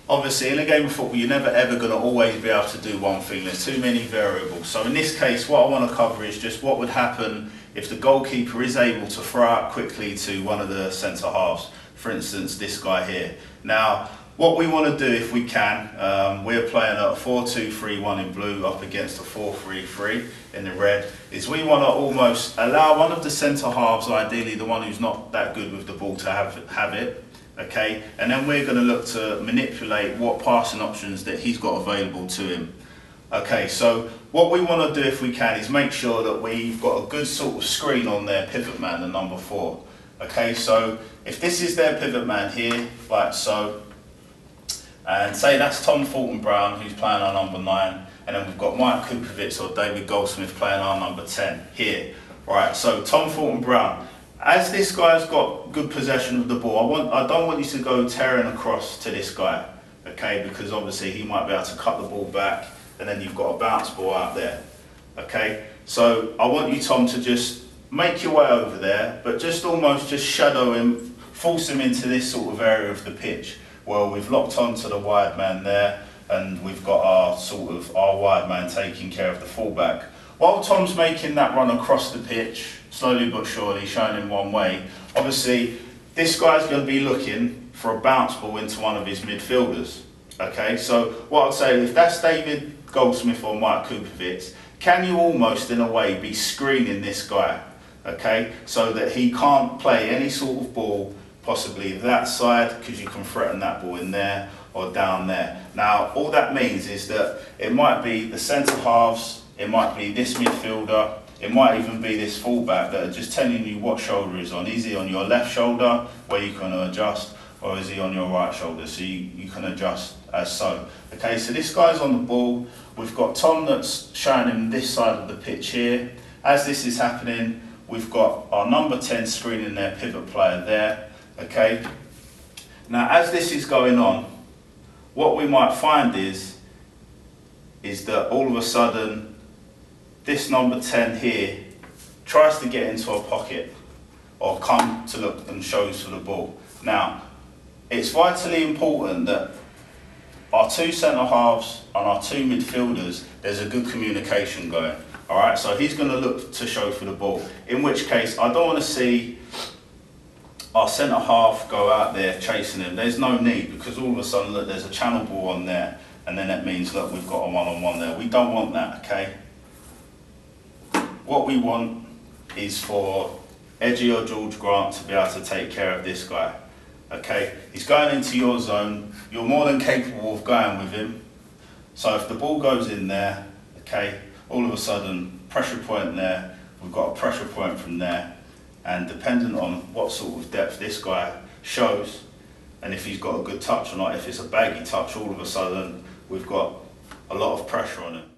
obviously in a game of football you're never ever going to always be able to do one thing. There's too many variables. So in this case what I want to cover is just what would happen if the goalkeeper is able to throw out quickly to one of the centre halves. For instance, this guy here. Now what we want to do if we can, we're playing a 4-2-3-1 in blue up against a 4-3-3 in the red, is we want to almost allow one of the centre halves, ideally the one who's not that good with the ball, to have it. Okay, and then we're going to look to manipulate what passing options that he's got available to him. Okay, so what we want to do if we can is make sure that we've got a good sort of screen on their pivot man, the number 4. Okay, so if this is their pivot man here, like so, and say that's Tom Thornton-Brown who's playing our number 9, and then we've got Mike Kupovitz or David Goldsmith playing our number 10 here. Right, so Tom Thornton-Brown. As this guy's got good possession of the ball, I don't want you to go tearing across to this guy, okay, because obviously he might be able to cut the ball back and then you've got a bounce ball out there, okay? So I want you, Tom, to just make your way over there, but just almost just shadow him, force him into this sort of area of the pitch. Well, we've locked onto the wide man there and we've got our wide man taking care of the fullback. While Tom's making that run across the pitch, slowly but surely, showing him one way, obviously this guy's going to be looking for a bounce ball into one of his midfielders. Okay, so what I'd say, if that's David Goldsmith or Mike Kupovitz, can you almost in a way be screening this guy, okay, so that he can't play any sort of ball, possibly that side, because you can threaten that ball in there or down there. Now all that means is that it might be the centre halves, it might be this midfielder, it might even be this fullback that are just telling you what shoulder he's on. Is he on your left shoulder where you can adjust, or is he on your right shoulder, so you can adjust as so. Okay, so this guy's on the ball. We've got Tom that's showing him this side of the pitch here. As this is happening, we've got our number 10 screening their pivot player there. Okay, now as this is going on, what we might find is that all of a sudden this number 10 here tries to get into a pocket or come to look and shows for the ball. Now, it's vitally important that our 2 centre halves and our 2 midfielders, there's a good communication going. All right, so he's going to look to show for the ball, in which case I don't want to see our centre half go out there chasing him. There's no need, because all of a sudden, look, there's a channel ball on there, and then that means, look, we've got a one-on-one there. We don't want that, okay? What we want is for Edgy or George Grant to be able to take care of this guy. Okay, he's going into your zone, you're more than capable of going with him. So if the ball goes in there, okay, all of a sudden, pressure point there, we've got a pressure point from there, and depending on what sort of depth this guy shows, and if he's got a good touch or not, if it's a baggy touch, all of a sudden, we've got a lot of pressure on him.